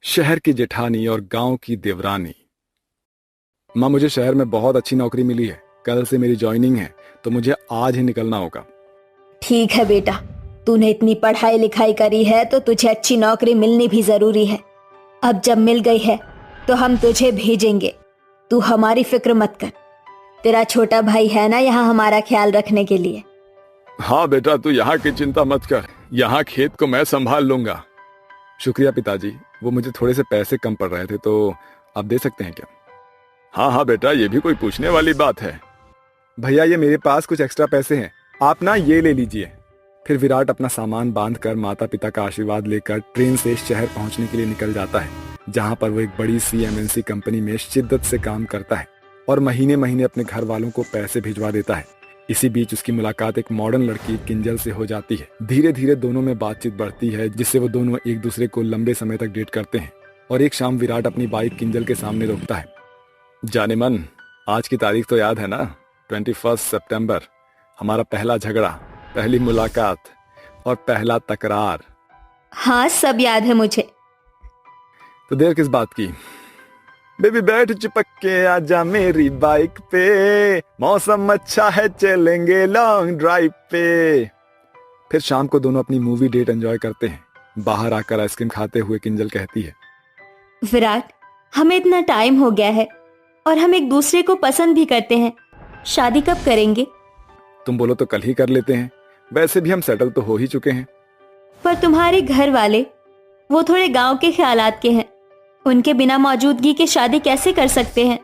शहर की जेठानी और गांव की देवरानी। माँ, मुझे शहर में बहुत अच्छी नौकरी मिली है। कल से मेरी ज्वाइनिंग है, तो मुझे आज ही निकलना होगा। ठीक है बेटा, तूने इतनी पढ़ाई लिखाई करी है तो तुझे अच्छी नौकरी मिलनी भी जरूरी है। अब जब मिल गई है तो हम तुझे भेजेंगे। तू हमारी फिक्र मत कर। तेरा छोटा भाई है ना यहाँ हमारा ख्याल रखने के लिए। हाँ बेटा, तू यहाँ की चिंता मत कर। यहाँ खेत को मैं संभाल लूंगा। शुक्रिया पिताजी। वो मुझे थोड़े से पैसे कम पड़ रहे थे, तो आप दे सकते हैं क्या? हाँ हाँ बेटा, ये भी कोई पूछने वाली बात है। भैया, ये मेरे पास कुछ एक्स्ट्रा पैसे हैं, आप ना ये ले लीजिए। फिर विराट अपना सामान बांधकर माता पिता का आशीर्वाद लेकर ट्रेन से शहर पहुंचने के लिए निकल जाता है, जहां पर वो एक बड़ी सी एमएनसी कंपनी में शिद्दत से काम करता है और महीने महीने अपने घर वालों को पैसे भिजवा देता है। इसी बीच उसकी मुलाकात एक मॉडर्न लड़की किंजल से हो जाती है। धीरे धीरे दोनों में बातचीत बढ़ती है, जिससे वो दोनों एक दूसरे को लंबे समय तक डेट करते हैं। और एक शाम विराट अपनी बाइक किंजल के सामने रोकता है। जाने मन, आज की तारीख तो याद है ना? 21 सितंबर। हमारा पहला झगड़ा, पहली मुलाकात और पहला तकरार। हाँ, सब याद है मुझे। तो देर किस बात की? बेबी बैठ चिपक के आजा मेरी बाइक पे, मौसम अच्छा है चलेंगे लॉन्ग ड्राइव पे। फिर शाम को दोनों अपनी मूवी डेट एंजॉय करते हैं। बाहर आकर आइसक्रीम खाते हुए किंजल कहती है, विराट, हमें इतना टाइम हो गया है और हम एक दूसरे को पसंद भी करते हैं। शादी कब करेंगे? तुम बोलो तो कल ही कर लेते हैं। वैसे भी हम सेटल तो हो ही चुके हैं। पर तुम्हारे घर वाले, वो थोड़े गांव के ख्यालात के हैं। उनके बिना मौजूदगी के शादी कैसे कर सकते हैं?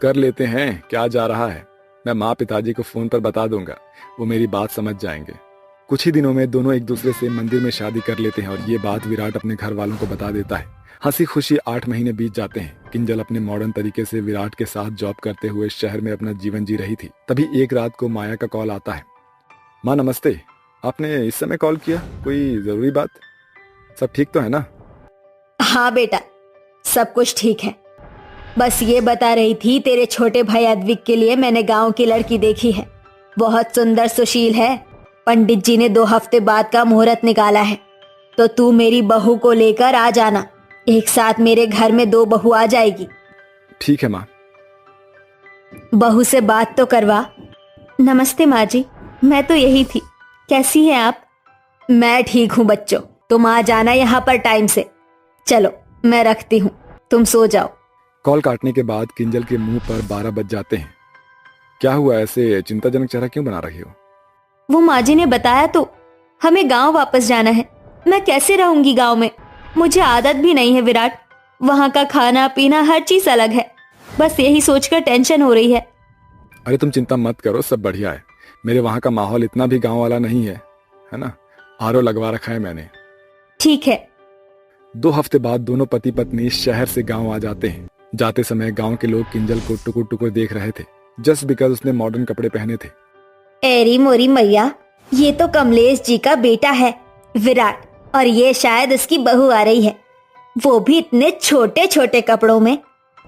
कर लेते हैं, क्या जा रहा है। मैं माँ पिताजी को फोन पर बता दूंगा, वो मेरी बात समझ जाएंगे। कुछ ही दिनों में दोनों एक दूसरे से मंदिर में शादी कर लेते हैं और ये बात विराट अपने घर वालों को बता देता है। हंसी खुशी 8 महीने बीत जाते हैं। किंजल अपने मॉडर्न तरीके से विराट के साथ जॉब करते हुए शहर में अपना जीवन जी रही थी। तभी एक रात को माया का कॉल आता है। माँ नमस्ते, आपने इस समय कॉल किया, कोई जरूरी बात? सब ठीक तो है ना? हाँ बेटा, सब कुछ ठीक है। बस ये बता रही थी, तेरे छोटे भाई अद्विक के लिए मैंने गांव की लड़की देखी है। बहुत सुंदर सुशील है। पंडित जी ने 2 हफ्ते बाद का मुहूर्त निकाला है, तो तू मेरी बहू को लेकर आ जाना। एक साथ मेरे घर में 2 बहू आ जाएगी। ठीक है माँ। बहू से बात तो करवा। नमस्ते माँ जी, मैं तो यही थी। कैसी हैं आप? मैं ठीक हूँ बच्चों, तुम आ जाना यहाँ पर टाइम से। चलो मैं रखती हूँ, तुम सो जाओ। कॉल काटने के बाद किंजल के मुंह पर 12 बज जाते हैं। क्या हुआ, ऐसे चिंताजनक चेहरा क्यों बना रही हो? वो माँ जी ने बताया तो हमें गांव वापस जाना है। मैं कैसे रहूंगी गांव में? मुझे आदत भी नहीं है विराट। वहाँ का खाना पीना हर चीज अलग है। बस यही सोचकर टेंशन हो रही है। अरे तुम चिंता मत करो, सब बढ़िया है। मेरे वहाँ का माहौल इतना भी गांव वाला नहीं है ना? आरओ लगवा रखा है मैंने। ठीक है। 2 हफ्ते बाद दोनों पति पत्नी शहर से गांव आ जाते हैं। जाते समय गांव के लोग किंजल को टुकुर टुकुर देख रहे थे, जस्ट बिकॉज उसने मॉडर्न कपड़े पहने थे। एरी मोरी मैया, ये तो कमलेश जी का बेटा है विराट, और ये शायद उसकी बहू आ रही है, वो भी इतने छोटे छोटे कपड़ों में।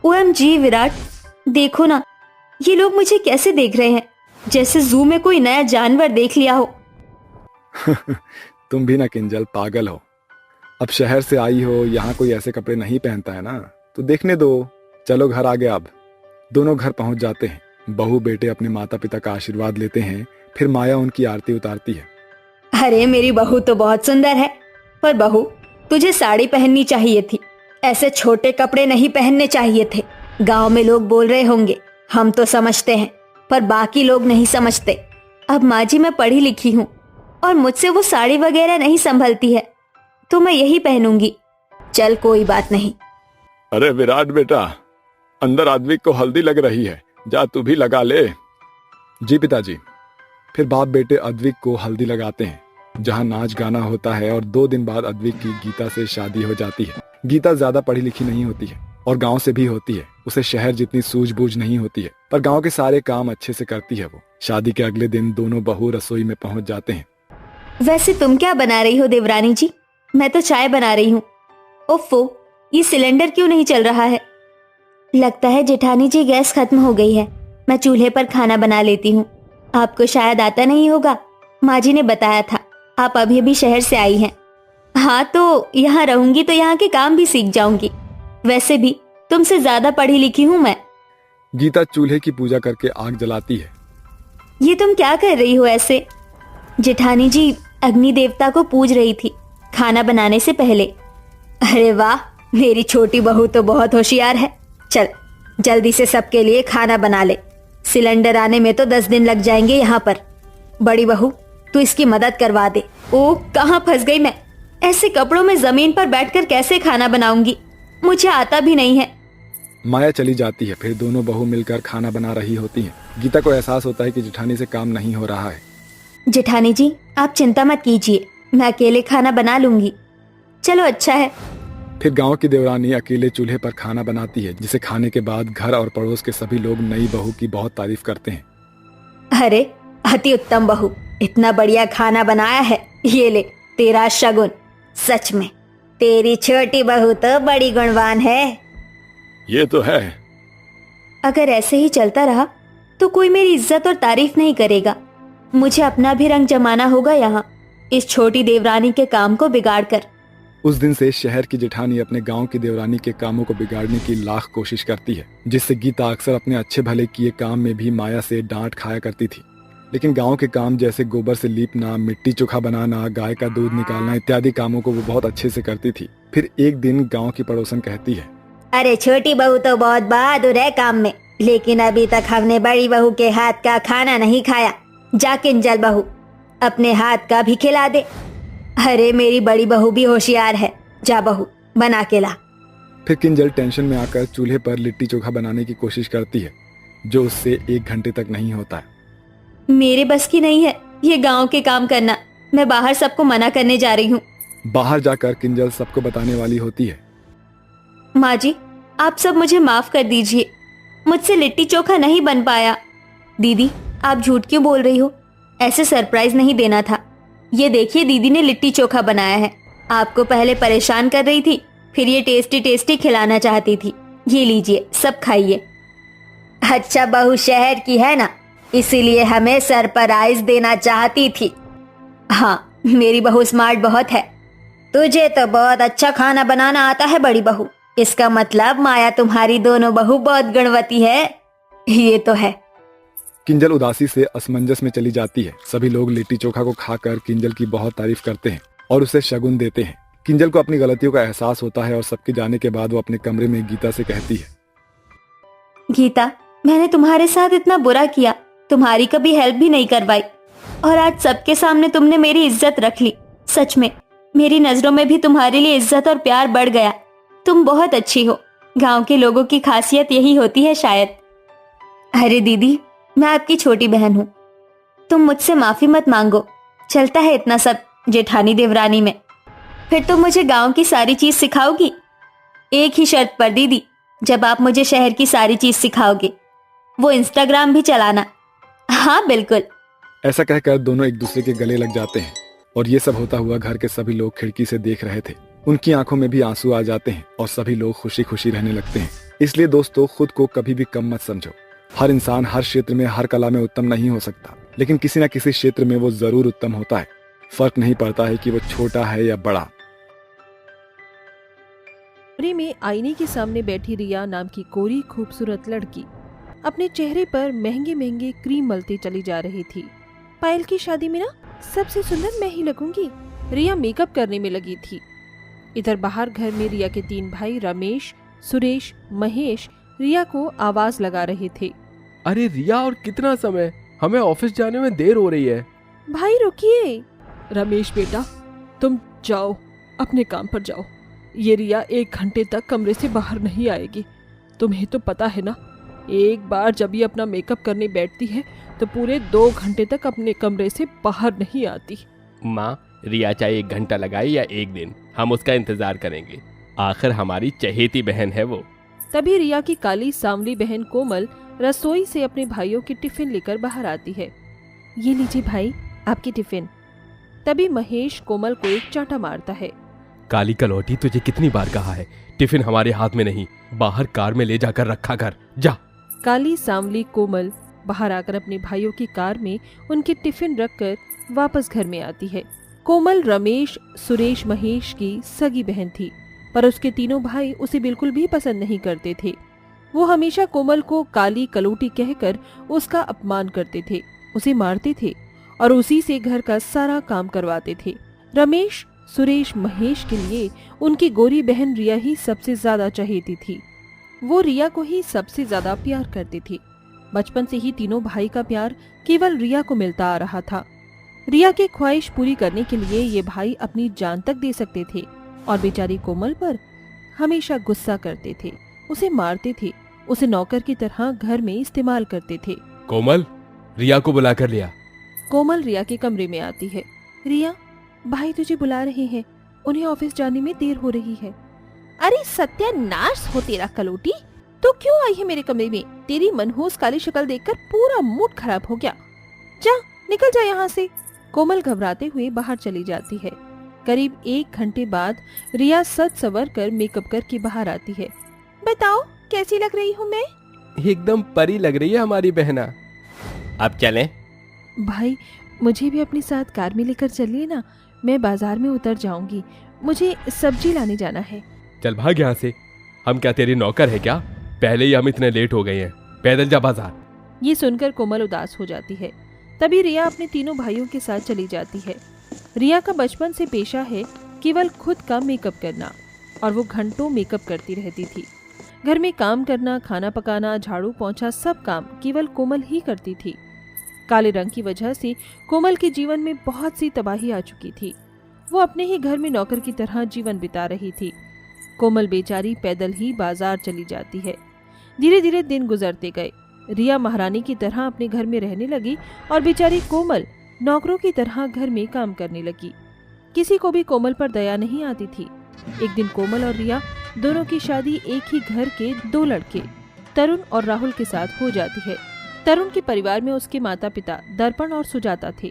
ओएमजी विराट, देखो ना, ये लोग मुझे कैसे देख रहे हैं, जैसे जू में कोई नया जानवर देख लिया हो। तुम भी ना किंजल पागल हो। अब शहर से आई हो, यहाँ कोई ऐसे कपड़े नहीं पहनता है ना, तो देखने दो। चलो घर आ गया। अब दोनों घर पहुंच जाते हैं। बहू बेटे अपने माता पिता का आशीर्वाद लेते हैं। फिर माया उनकी आरती उतारती है। अरे मेरी बहू तो बहुत सुंदर है, पर बहू तुझे साड़ी पहननी चाहिए थी, ऐसे छोटे कपड़े नहीं पहनने चाहिए थे। गांव में लोग बोल रहे होंगे, हम तो समझते हैं पर बाकी लोग नहीं समझते। अब माँ जी मैं पढ़ी लिखी हूँ और मुझसे वो साड़ी वगैरह नहीं संभलती है, तो मैं यही पहनूंगी। चल कोई बात नहीं। अरे विराट बेटा, अंदर आद्विक को हल्दी लग रही है, जा तू भी लगा ले। जी पिताजी। फिर बाप बेटे अद्विक को हल्दी लगाते हैं, जहां नाच गाना होता है। और 2 दिन बाद अद्विक की गीता से शादी हो जाती है। गीता ज्यादा पढ़ी लिखी नहीं होती है और गांव से भी होती है। उसे शहर जितनी सूझबूझ नहीं होती है, पर गांव के सारे काम अच्छे से करती है वो। शादी के अगले दिन दोनों बहू रसोई में पहुंच जाते हैं। वैसे तुम क्या बना रही हो देवरानी जी? मैं तो चाय बना रही हूँ। ओफो, ये सिलेंडर क्यों नहीं चल रहा है? लगता है जेठानी जी गैस खत्म हो गई है। मैं चूल्हे पर खाना बना लेती हूँ। आपको शायद आता नहीं होगा, माँ जी ने बताया था आप अभी अभी शहर से आई हैं। हाँ, तो यहाँ रहूंगी तो यहाँ के काम भी सीख जाऊंगी। वैसे भी तुमसे ज्यादा पढ़ी लिखी हूँ मैं। गीता चूल्हे की पूजा करके आग जलाती है। ये तुम क्या कर रही हो ऐसे? जेठानी जी अग्नि देवता को पूज रही थी खाना बनाने से पहले। अरे वाह, मेरी छोटी बहू तो बहुत होशियार है। चल जल्दी से सबके लिए खाना बना ले। सिलेंडर आने में तो 10 दिन लग जाएंगे यहाँ पर। बड़ी बहू तू इसकी मदद करवा दे। ओ, कहाँ फंस गई मैं? ऐसे कपड़ों में जमीन पर बैठकर कैसे खाना बनाऊंगी? मुझे आता भी नहीं है। माया चली जाती है। फिर दोनों बहू मिलकर खाना बना रही होती हैं। गीता को एहसास होता है कि जेठानी से काम नहीं हो रहा है। जेठानी जी आप चिंता मत कीजिए, मैं अकेले खाना बना लूंगी। चलो अच्छा है। फिर गांव की देवरानी अकेले चूल्हे पर खाना बनाती है, जिसे खाने के बाद घर और पड़ोस के सभी लोग नई बहू की बहुत तारीफ करते हैं। अरे अति उत्तम बहू, इतना बढ़िया खाना बनाया है, ये ले तेरा शगुन। सच में तेरी छोटी बहू तो बड़ी गुणवान है। ये तो है। अगर ऐसे ही चलता रहा तो कोई मेरी इज्जत और तारीफ नहीं करेगा। मुझे अपना भी रंग जमाना होगा यहाँ, इस छोटी देवरानी के काम को बिगाड़ कर। उस दिन से शहर की जेठानी अपने गांव की देवरानी के कामों को बिगाड़ने की लाख कोशिश करती है, जिससे गीता अक्सर अपने अच्छे भले किए काम में भी माया से डांट खाया करती थी। लेकिन गांव के काम जैसे गोबर से लीपना, मिट्टी चोखा बनाना, गाय का दूध निकालना इत्यादि कामों को वो बहुत अच्छे से करती थी। फिर एक दिन गांव की पड़ोसन कहती है, अरे छोटी बहू तो बहुत बहादुर है काम में, लेकिन अभी तक हमने बड़ी बहू के हाथ का खाना नहीं खाया। जा किंजल बहू अपने हाथ का भी खिला दे। अरे मेरी बड़ी बहू भी होशियार है, जा बहू बना के ला। फिर किंजल टेंशन में आकर चूल्हे पर लिट्टी चोखा बनाने की कोशिश करती है, जो उससे 1 घंटे तक नहीं होता है। मेरे बस की नहीं है ये गांव के काम करना, मैं बाहर सबको मना करने जा रही हूँ। बाहर जाकर किंजल सबको बताने वाली होती है। माँ जी आप सब मुझे माफ कर दीजिए, मुझसे लिट्टी चोखा नहीं बन पाया। दीदी आप झूठ क्यों बोल रही हो? ऐसे सरप्राइज नहीं देना था। ये देखिए दीदी ने लिट्टी चोखा बनाया है। आपको पहले परेशान कर रही थी, फिर ये टेस्टी टेस्टी खिलाना चाहती थी। ये लीजिए सब खाइए। अच्छा बहू शहर की है ना, इसीलिए हमें सरप्राइज देना चाहती थी। हाँ मेरी बहू स्मार्ट बहुत है। तुझे तो बहुत अच्छा खाना बनाना आता है बड़ी बहू, इसका मतलब माया तुम्हारी दोनों बहू बहुत गुणवती है। ये तो है। किंजल उदासी से असमंजस में चली जाती है। सभी लोग लिट्टी चोखा को खाकर किंजल की बहुत तारीफ करते हैं और उसे शगुन देते हैं। किंजल को अपनी गलतियों का एहसास होता है और सबके जाने के बाद वो अपने कमरे में गीता से कहती है, गीता मैंने तुम्हारे साथ इतना बुरा किया, तुम्हारी कभी हेल्प भी नहीं करवाई, और आज सबके सामने तुमने मेरी इज्जत रख ली। सच में मेरी नजरों में भी तुम्हारे लिए इज्जत और प्यार बढ़ गया। तुम बहुत अच्छी हो। गांव के लोगों की खासियत यही होती है शायद। अरे दीदी मैं आपकी छोटी बहन हूँ, तुम मुझसे माफी मत मांगो। चलता है इतना सब जेठानी देवरानी में। फिर तुम मुझे गांव की सारी चीज सिखाओगी? एक ही शर्त पर दीदी, जब आप मुझे शहर की सारी चीज सिखाओगे, वो इंस्टाग्राम भी चलाना। हाँ बिल्कुल। ऐसा कहकर दोनों एक दूसरे के गले लग जाते हैं और ये सब होता हुआ घर के सभी लोग खिड़की से देख रहे थे। उनकी आंखों में भी आंसू आ जाते हैं और सभी लोग खुशी खुशी रहने लगते हैं। इसलिए दोस्तों खुद को कभी भी कम मत समझो। हर इंसान हर क्षेत्र में हर कला में उत्तम नहीं हो सकता, लेकिन किसी न किसी क्षेत्र में वो जरूर उत्तम होता है। फर्क नहीं पड़ता है कि वो छोटा है या बड़ा। कमरे में आईने के सामने बैठी रिया नाम की कोरी खूबसूरत लड़की अपने चेहरे पर महंगे महंगे क्रीम मलती चली जा रही थी। पायल की शादी में ना सबसे सुंदर मैं ही लगूंगी, रिया मेकअप करने में लगी थी। इधर बाहर घर में रिया के 3 भाई रमेश, सुरेश, महेश रिया को आवाज लगा रहे थे। अरे रिया और कितना समय, हमें ऑफिस जाने में देर हो रही है। भाई रुकिए। रमेश बेटा तुम जाओ अपने काम पर जाओ, ये रिया 1 घंटे तक कमरे से बाहर नहीं आएगी। तुम्हें तो पता है ना, एक बार जब ये अपना मेकअप करने बैठती है तो पूरे 2 घंटे तक अपने कमरे से बाहर नहीं आती। माँ रिया चाहे 1 घंटा लगाए या 1 दिन, हम उसका इंतजार करेंगे। आखिर हमारी चहेती बहन है वो। तभी रिया की काली सांवली बहन कोमल रसोई से अपने भाइयों की टिफिन लेकर बाहर आती है। ये लीजिए भाई आपकी टिफिन। तभी महेश कोमल को एक चांटा मारता है। काली कलौटी, तुझे कितनी बार कहा है टिफिन हमारे हाथ में नहीं, बाहर कार में ले जाकर रखा कर, जा। काली सांवली कोमल बाहर आकर अपने भाइयों की कार में उनके टिफिन रखकर वापस घर में आती है। कोमल रमेश, सुरेश, महेश की सगी बहन थी, पर उसके तीनों भाई उसे बिल्कुल भी पसंद नहीं करते थे। वो हमेशा कोमल को काली कलोटी कहकर उसका अपमान करते थे, उसे मारते थे और उसी से घर का सारा काम करवाते थे। रमेश, सुरेश, महेश के लिए उनकी गोरी बहन रिया ही सबसे ज्यादा चहेती थी। वो रिया को ही सबसे ज्यादा प्यार करते थे। बचपन से ही तीनों भाई का प्यार केवल रिया को मिलता आ रहा था। रिया की ख्वाहिश पूरी करने के लिए ये भाई अपनी जान तक दे सकते थे और बेचारी कोमल पर हमेशा गुस्सा करते थे, उसे मारते थे, उसे नौकर की तरह घर में इस्तेमाल करते थे। कोमल, रिया को बुला कर लिया। कोमल रिया के कमरे में आती है। रिया, भाई तुझे बुला रहे हैं, उन्हें ऑफिस जाने में देर हो रही है। अरे सत्यानाश हो तेरा कलोटी, तो क्यों आई है मेरे कमरे में? तेरी मनहूस काली शक्ल देखकर पूरा मूड खराब हो गया। जा, निकल जा यहाँ से। कोमल घबराते हुए बाहर चली जाती है। करीब 1 घंटे बाद रिया सज संवर कर मेकअप करके बाहर आती है। बताओ कैसी लग रही हूँ मैं? एकदम परी लग रही है हमारी बहना। अब चलें? भाई मुझे भी अपने साथ कार में लेकर चलिए ना, मैं बाजार में उतर जाऊंगी, मुझे सब्जी लाने जाना है। चल भाग यहाँ से, हम क्या तेरे नौकर है क्या? पहले ही हम इतने लेट हो गए हैं, पैदल जा बाजार। ये सुनकर कोमल उदास हो जाती है। तभी रिया अपने तीनों भाइयों के साथ चली जाती है। रिया का बचपन से पेशा है केवल खुद का मेकअप करना और वो घंटों मेकअप करती रहती थी। घर में काम करना, खाना पकाना, झाड़ू पोंछा सब काम केवल कोमल ही करती थी। काले रंग की वजह से कोमल के जीवन में बहुत सी तबाही आ चुकी थी। वो अपने ही घर में नौकर की तरह जीवन बिता रही थी। कोमल बेचारी पैदल ही बाजार चली जाती है। धीरे धीरे दिन गुजरते गए। रिया महारानी की तरह अपने घर में रहने लगी और बेचारी कोमल नौकरों की तरह घर में काम करने लगी। किसी को भी कोमल पर दया नहीं आती थी। एक दिन कोमल और रिया दोनों की शादी एक ही घर के 2 लड़के तरुण और राहुल के साथ हो जाती है। तरुण के परिवार में उसके माता पिता दर्पण और सुजाता थे।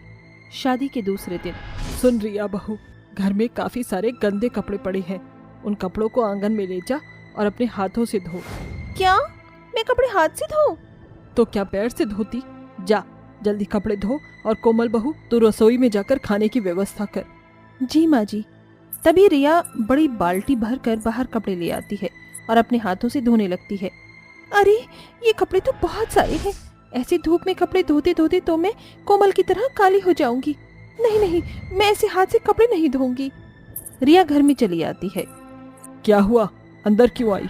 शादी के दूसरे दिन, सुन रिया बहू, घर में काफी सारे गंदे कपड़े पड़े हैं, उन कपड़ों को आंगन में ले जा और अपने हाथों से धो। क्या मैं कपड़े हाथ से धोऊं? तो क्या पैर से धोती? जा जल्दी कपड़े धो और कोमल बहू तू रसोई में जाकर खाने की व्यवस्था कर। जी माँ जी। तभी रिया बड़ी बाल्टी भर कर बाहर कपड़े ले आती है और अपने हाथों से धोने लगती है। अरे ये कपड़े तो बहुत सारे हैं, ऐसे धूप में कपड़े धोते धोते तो मैं कोमल की तरह काली हो जाऊंगी। नहीं नहीं, मैं ऐसे हाथ से कपड़े नहीं धोऊंगी। रिया घर में चली आती है। क्या हुआ, अंदर क्यों आई?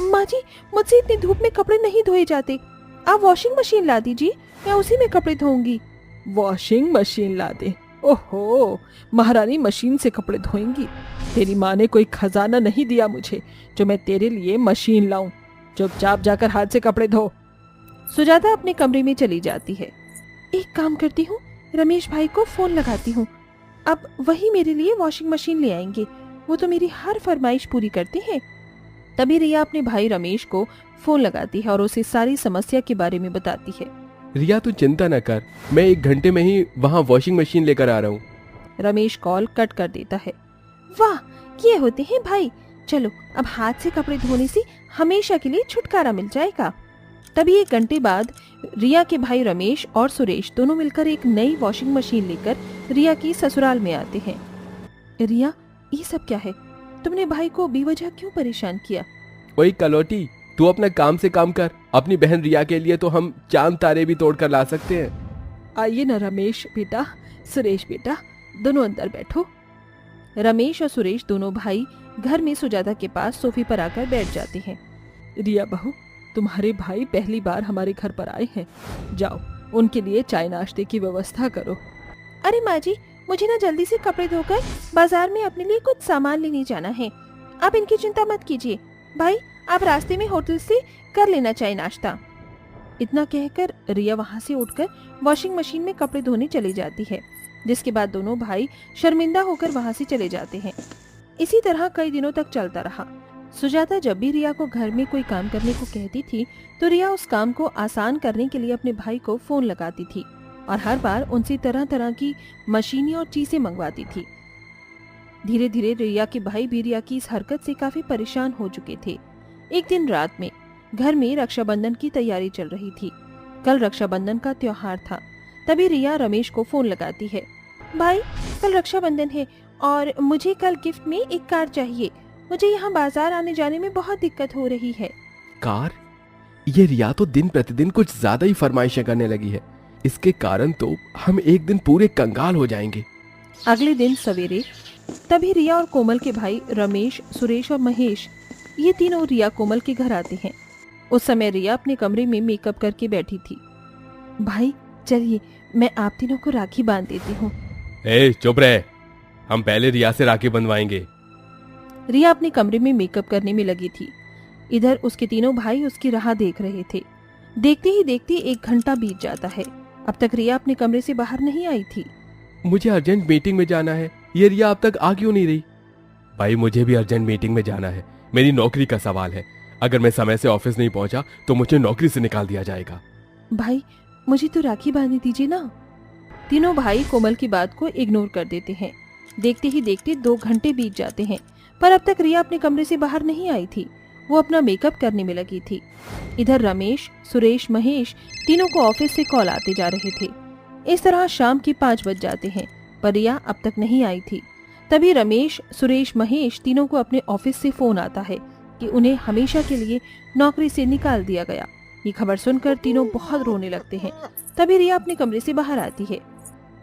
माँ जी, मुझसे इतनी धूप में कपड़े नहीं धोए जाते, आप वॉशिंग मशीन ला दीजिए, मैं उसी में कपड़े धोऊंगी। वॉशिंग मशीन ला दे? ओहो, महारानी मशीन से कपड़े धोएंगी? तेरी माँ ने कोई खजाना नहीं दिया मुझे जो मैं तेरे लिए मशीन लाऊं। चुपचाप जाकर हाथ से कपड़े धो। सुजाता अपने कमरे में चली जाती है। एक काम करती हूँ, रमेश भाई को फोन लगाती हूँ, अब वही मेरे लिए वॉशिंग मशीन ले आएंगे, वो तो मेरी हर फरमाइश पूरी करते हैं। तभी रिया अपने भाई रमेश को फोन लगाती है और उसे सारी समस्या के बारे में बताती है। रिया तू चिंता न कर, मैं 1 घंटे में ही वहाँ वॉशिंग मशीन लेकर आ रहा हूँ। रमेश कॉल कट कर देता है। वाह, ये होते हैं भाई, चलो अब हाथ से कपड़े धोने से हमेशा के लिए छुटकारा मिल जाएगा। तभी 1 घंटे बाद रिया के भाई रमेश और सुरेश दोनों मिलकर एक नई वॉशिंग मशीन लेकर रिया की ससुराल में आते हैं। रिया, ये सब क्या है? तुमने भाई को बेवजह क्यों परेशान किया? वही कलोटी, तू अपना काम से काम कर। अपनी बहन रिया के लिए तो हम चांद तारे भी तोड़ कर ला सकते हैं। आइए ना रमेश बेटा, सुरेश बेटा, दोनों अंदर बैठो। रमेश और सुरेश दोनों भाई घर में सुजाता के पास सोफे पर आकर बैठ जाते हैं। रिया बहू, तुम्हारे भाई पहली बार हमारे घर पर आए हैं, जाओ उनके लिए चाय नाश्ते की व्यवस्था करो। अरे माँ जी, मुझे ना जल्दी से कपड़े धोकर बाजार में अपने लिए कुछ सामान लेने जाना है, आप इनकी चिंता मत कीजिए। भाई, आप रास्ते में होटल से कर लेना चाय नाश्ता। इतना कहकर रिया वहाँ से उठकर वॉशिंग मशीन में कपड़े धोने चली जाती है, जिसके बाद दोनों भाई शर्मिंदा होकर वहाँ से चले जाते हैं। इसी तरह कई दिनों तक चलता रहा। सुजाता जब भी रिया को घर में कोई काम करने को कहती थी तो रिया उस काम को आसान करने के लिए अपने भाई को फोन लगाती थी और हर बार उनसे तरह तरह की मशीनें और चीजें मंगवाती थी। धीरे धीरे रिया के भाई भी रिया की इस हरकत से काफी परेशान हो चुके थे। एक दिन रात में घर में रक्षाबंधन की तैयारी चल रही थी। कल रक्षाबंधन का त्योहार था। तभी रिया रमेश को फोन लगाती है। भाई कल रक्षाबंधन है और मुझे कल गिफ्ट में एक कार चाहिए। मुझे यहाँ बाजार आने जाने में बहुत दिक्कत हो रही है। कार? ये रिया तो दिन प्रतिदिन कुछ ज्यादा ही फरमाइशें करने लगी है। इसके कारण तो हम एक दिन पूरे कंगाल हो जाएंगे। अगले दिन सवेरे तभी रिया और कोमल के भाई रमेश, सुरेश और महेश ये तीनों रिया कोमल के घर आते हैं। उस समय रिया अपने कमरे में मेकअप करके बैठी थी। भाई चलिए मैं आप तीनों को राखी बांध देती हूँ। ए चुप रहे, हम पहले रिया से राखी बंधवाएंगे। रिया अपने कमरे में मेकअप करने में लगी थी। इधर उसके तीनों भाई उसकी राह देख रहे थे। देखते ही देखते 1 घंटा बीत जाता है। अब तक रिया अपने कमरे से बाहर नहीं आई थी। मुझे अर्जेंट मीटिंग में जाना है। ये रिया अब तक आ क्यों नहीं रही? भाई मुझे भी अर्जेंट मीटिंग में जाना है। मेरी नौकरी का सवाल है। अगर मैं समय से ऑफिस नहीं पहुंचा तो मुझे नौकरी से निकाल दिया जाएगा। भाई मुझे तो राखी बांधने दीजिए ना। तीनों भाई कोमल की बात को इग्नोर कर देते हैं। देखते ही देखते 2 घंटे बीत जाते हैं, पर अब तक रिया अपने कमरे से बाहर नहीं आई थी। वो अपना मेकअप करने में लगी थी। इधर रमेश, सुरेश, महेश तीनों को ऑफिस से कॉल आते जा रहे थे। इस तरह शाम के 5 बज जाते हैं, पर रिया अब तक नहीं आई थी। तभी रमेश, सुरेश, महेश तीनों को अपने ऑफिस से फोन आता है कि उन्हें हमेशा के लिए नौकरी से निकाल दिया गया। ये खबर सुनकर तीनों बहुत रोने लगते हैं। तभी रिया अपने कमरे से बाहर आती है।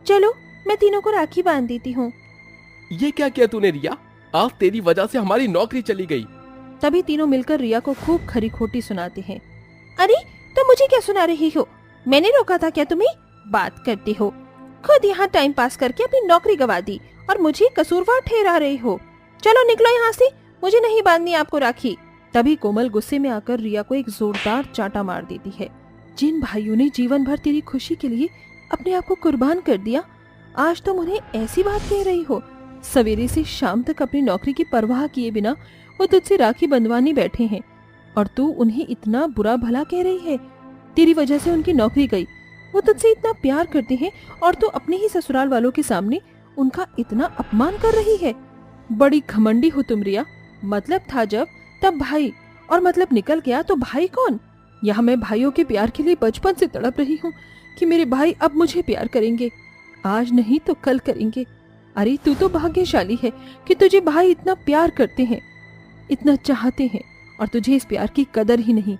चलो मैं तीनों को राखी बांध देती हूँ। ये क्या किया तूने रिया? आज तेरी वजह से हमारी नौकरी चली गई। तभी तीनों मिलकर रिया को खूब खरी खोटी सुनाते हैं। अरे तुम मुझे क्या सुना रही हो? मैंने रोका था क्या तुम्हें? बात करते हो। खुद यहाँ टाइम पास करके अपनी नौकरी गवा दी और मुझे कसूरवार ठहरा रहे हो। चलो निकलो यहाँ से, मुझे नहीं बांधनी आपको राखी। तभी कोमल गुस्से में आकर रिया को एक जोरदार चांटा मार देती है। जिन भाइयों ने जीवन भर तेरी खुशी के लिए अपने आप को कुर्बान कर दिया, आज तुम उन्हें ऐसी बात कह रही हो? सवेरे से शाम तक अपनी नौकरी की परवाह किए बिना वो तुझसे राखी बंधवाने बैठे हैं और तू उन्हें इतना बुरा भला कह रही है। तेरी वजह से उनकी नौकरी गई। वो तुझसे इतना प्यार करते हैं और तू अपने ही ससुराल वालों के सामने उनका इतना अपमान कर रही है। बड़ी घमंडी हो तुम रिया। मतलब था जब तब भाई, और मतलब निकल गया तो भाई कौन? यहाँ मैं भाइयों के प्यार के लिए बचपन से तड़प रही हूँ कि मेरे भाई अब मुझे प्यार करेंगे। आज नहीं तो कल करेंगे। अरे तू तो भाग्यशाली है कि तुझे भाई इतना प्यार करते हैं, इतना चाहते हैं, और तुझे इस प्यार की कदर ही नहीं।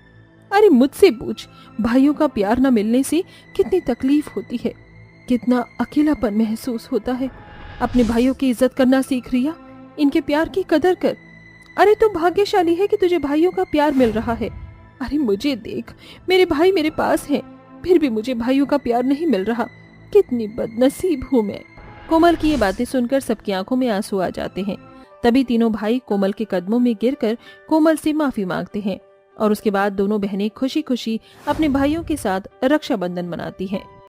अरे मुझसे पूछ, भाइयों का प्यार न मिलने से कितनी तकलीफ होती है, कितना अकेलापन महसूस होता है। अपने भाइयों की इज्जत करना सीख रिया, इनके प्यार की कदर कर। अरे तू भाग्यशाली है कि तुझे भाइयों का प्यार मिल रहा है। अरे मुझे देख, मेरे भाई मेरे पास हैं, फिर भी मुझे भाइयों का प्यार नहीं मिल रहा। कितनी बदनसीब हूँ मैं। कोमल की ये बातें सुनकर सबकी आंखों में आंसू आ जाते हैं। तभी तीनों भाई कोमल के कदमों में गिरकर कोमल से माफी मांगते हैं और उसके बाद दोनों बहनें खुशी खुशी अपने भाइयों के साथ रक्षाबंधन मनाती हैं।